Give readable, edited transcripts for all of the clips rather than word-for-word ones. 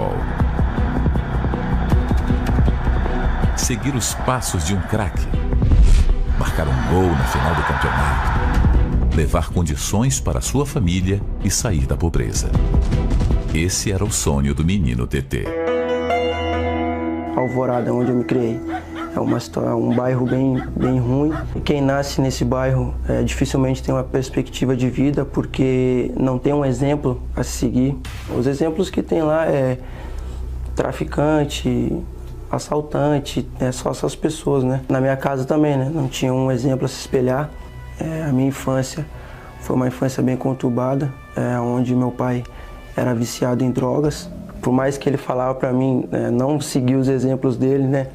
futebol. Seguir os passos de um craque. Marcar um gol na final do campeonato. Levar condições para sua família e sair da pobreza. Esse era o sonho do menino TT. Alvorada, onde eu me criei, é um bairro bem ruim. E quem nasce nesse bairro dificilmente tem uma perspectiva de vida, porque não tem um exemplo a seguir. Os exemplos que tem lá é traficante, assaltante, só essas pessoas, né? Na minha casa também, né? Não tinha um exemplo a se espelhar. A minha infância foi uma infância bem conturbada, onde meu pai era viciado em drogas. Por mais que ele falava para mim não seguir os exemplos dele, né,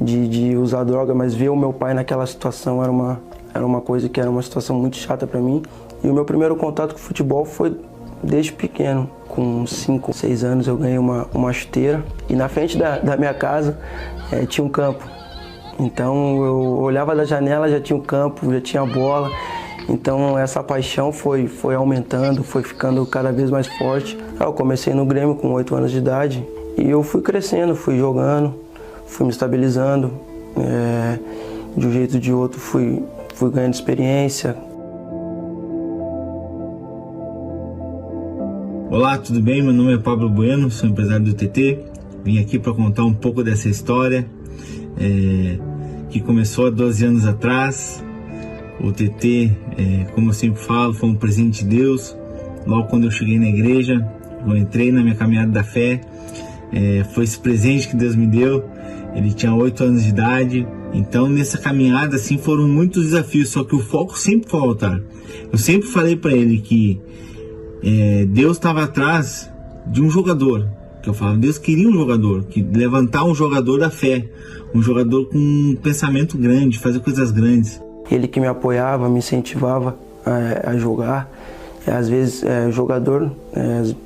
de usar droga, mas ver o meu pai naquela situação era uma coisa que era uma situação muito chata para mim. E o meu primeiro contato com o futebol foi desde pequeno. Com 5, 6 anos eu ganhei uma chuteira e na frente da minha casa tinha um campo. Então eu olhava da janela, já tinha um campo, já tinha bola. Então essa paixão foi aumentando, foi ficando cada vez mais forte. Eu comecei no Grêmio com 8 anos de idade e eu fui crescendo, fui jogando, fui me estabilizando. De um jeito ou de outro fui ganhando experiência. Olá, tudo bem? Meu nome é Pablo Bueno, sou empresário do TT. Vim aqui para contar um pouco dessa história que começou há 12 anos atrás. O TT, como eu sempre falo, foi um presente de Deus. Logo quando eu cheguei na igreja, eu entrei na minha caminhada da fé, foi esse presente que Deus me deu. Ele tinha 8 anos de idade. Então nessa caminhada assim foram muitos desafios, só que o foco sempre foi o altar. Eu sempre falei para ele que Deus estava atrás de um jogador, que eu falo, Deus queria um jogador, que levantar um jogador da fé, um jogador com um pensamento grande, fazer coisas grandes. Ele que me apoiava, me incentivava a jogar. Às vezes o jogador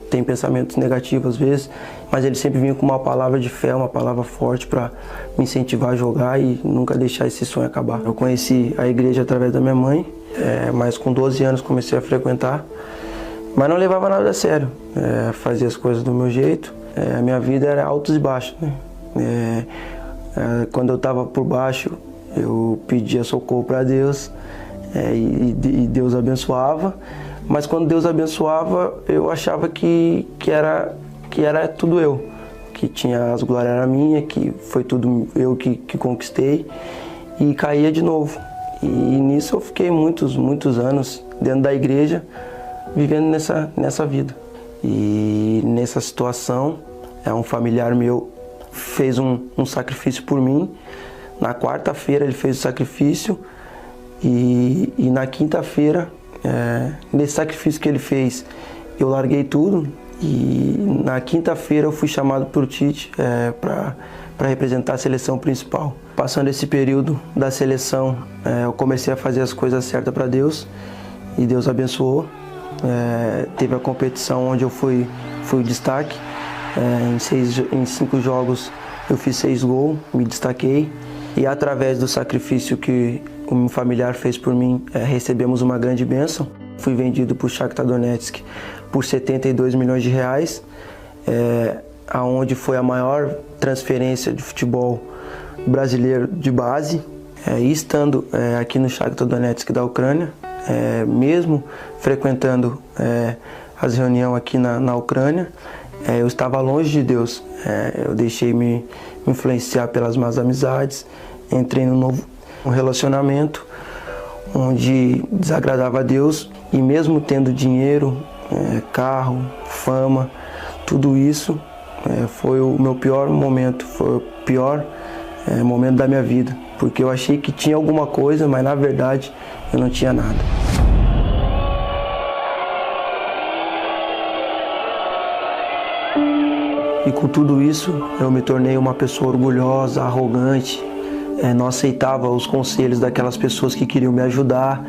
tem pensamentos negativos às vezes, mas ele sempre vinha com uma palavra de fé, uma palavra forte para me incentivar a jogar e nunca deixar esse sonho acabar. Eu conheci a igreja através da minha mãe, mas com 12 anos comecei a frequentar. Mas não levava nada a sério, fazia as coisas do meu jeito. A minha vida era altos e baixos, né? Quando eu estava por baixo, eu pedia socorro para Deus e Deus abençoava. Mas quando Deus abençoava, eu achava que era tudo eu, que tinha as glórias era minha, que foi tudo eu que conquistei e caía de novo. E nisso eu fiquei muitos anos dentro da igreja, vivendo nessa vida. E nessa situação, um familiar meu fez um sacrifício por mim. Na quarta-feira ele fez o sacrifício e na quinta-feira, nesse sacrifício que ele fez, eu larguei tudo e na quinta-feira eu fui chamado por Tite para representar a seleção principal. Passando esse período da seleção, eu comecei a fazer as coisas certas para Deus e Deus abençoou. Teve a competição onde eu fui o destaque. Em 5 jogos eu fiz 6 gols, me destaquei. E através do sacrifício que o meu familiar fez por mim, recebemos uma grande bênção. Fui vendido para o Shakhtar Donetsk por 72 milhões de reais, aonde foi a maior transferência de futebol brasileiro de base. E estando aqui no Shakhtar Donetsk da Ucrânia, mesmo frequentando as reuniões aqui na Ucrânia, eu estava longe de Deus. Eu deixei me influenciar pelas más amizades, entrei num novo relacionamento onde desagradava a Deus e mesmo tendo dinheiro, carro, fama, tudo isso foi o meu pior momento, foi o pior momento da minha vida, porque eu achei que tinha alguma coisa, mas na verdade eu não tinha nada. E com tudo isso, eu me tornei uma pessoa orgulhosa, arrogante, não aceitava os conselhos daquelas pessoas que queriam me ajudar,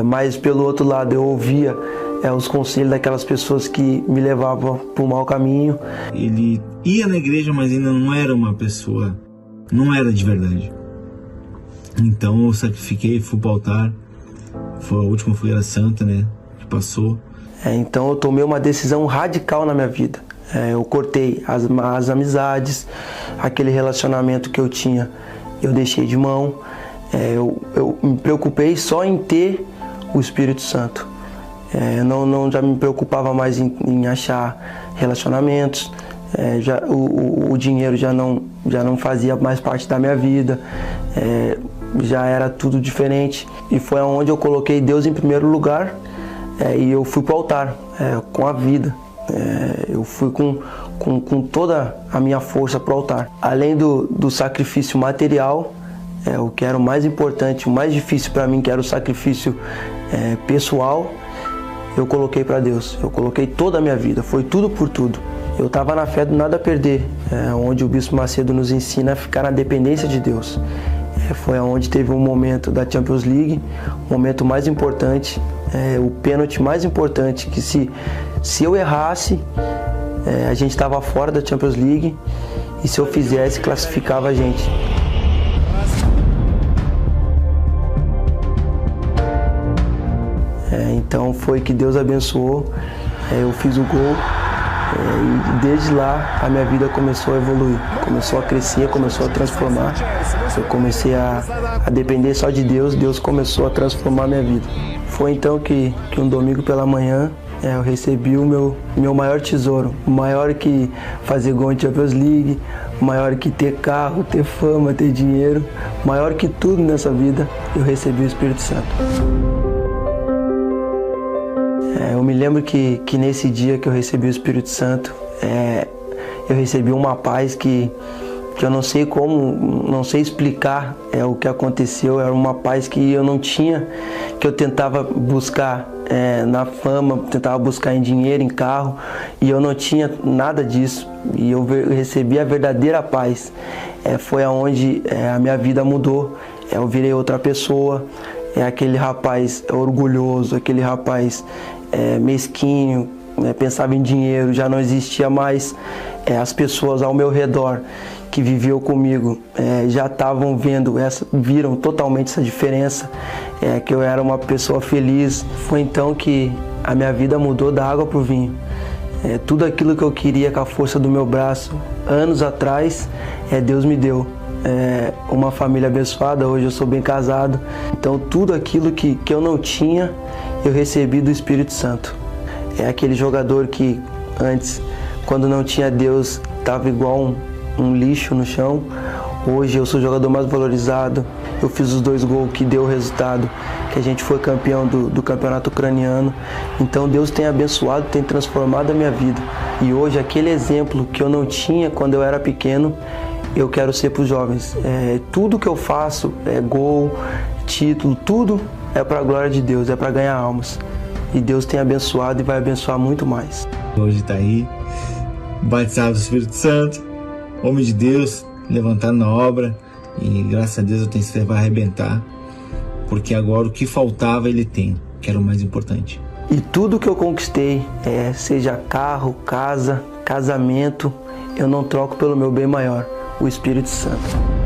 mas pelo outro lado eu ouvia os conselhos daquelas pessoas que me levavam para o mau caminho. Ele ia na igreja, mas ainda não era uma pessoa, não era de verdade. Então eu sacrifiquei, fui para o altar, foi a última fogueira santa, né, que passou. Então eu tomei uma decisão radical na minha vida. Eu cortei as amizades, aquele relacionamento que eu tinha, eu deixei de mão. Eu me preocupei só em ter o Espírito Santo. Já me preocupava mais em achar relacionamentos. O dinheiro já não fazia mais parte da minha vida. Já era tudo diferente. E foi onde eu coloquei Deus em primeiro lugar. E eu fui para o altar com a vida. Eu fui com toda a minha força para o altar. Além do sacrifício material, o que era o mais importante, o mais difícil para mim, que era o sacrifício pessoal, eu coloquei para Deus. Eu coloquei toda a minha vida, foi tudo por tudo. Eu estava na fé do nada a perder, onde o Bispo Macedo nos ensina a ficar na dependência de Deus. Foi onde teve um momento da Champions League, o momento mais importante, o pênalti mais importante, que se eu errasse, a gente estava fora da Champions League, e se eu fizesse, classificava a gente. Então foi que Deus abençoou, eu fiz o gol. E desde lá a minha vida começou a evoluir, começou a crescer, começou a transformar. Eu comecei a depender só de Deus, Deus começou a transformar a minha vida. Foi então que um domingo pela manhã eu recebi o meu maior tesouro, maior que fazer gol em Champions League, maior que ter carro, ter fama, ter dinheiro, maior que tudo nessa vida, eu recebi o Espírito Santo. Eu me lembro que nesse dia que eu recebi o Espírito Santo, eu recebi uma paz que eu não sei não sei explicar o que aconteceu. Era uma paz que eu não tinha, que eu tentava buscar na fama, tentava buscar em dinheiro, em carro, e eu não tinha nada disso. E eu recebi a verdadeira paz. Foi aonde a minha vida mudou. Eu virei outra pessoa. Aquele rapaz orgulhoso, aquele rapaz mesquinho, pensava em dinheiro, já não existia mais. As pessoas ao meu redor que viviam comigo já estavam viram totalmente essa diferença, que eu era uma pessoa feliz. Foi então que a minha vida mudou da água para o vinho. Tudo aquilo que eu queria com a força do meu braço, anos atrás, Deus me deu. Uma família abençoada, hoje eu sou bem casado. Então tudo aquilo que eu não tinha, eu recebi do Espírito Santo. Aquele jogador que antes, quando não tinha Deus, estava igual um lixo no chão. Hoje eu sou o jogador mais valorizado. Eu fiz os 2 gols que deu o resultado, que a gente foi campeão do campeonato ucraniano. Então Deus tem abençoado, tem transformado a minha vida. E hoje aquele exemplo que eu não tinha quando eu era pequeno, eu quero ser para os jovens. Tudo que eu faço, gol, título, tudo é para a glória de Deus, é para ganhar almas. E Deus tem abençoado e vai abençoar muito mais. Hoje está aí, batizado do Espírito Santo, homem de Deus, levantado na obra, e graças a Deus eu tenho certeza que vai arrebentar, porque agora o que faltava ele tem, que era o mais importante. E tudo que eu conquistei, seja carro, casa, casamento, eu não troco pelo meu bem maior, o Espírito Santo.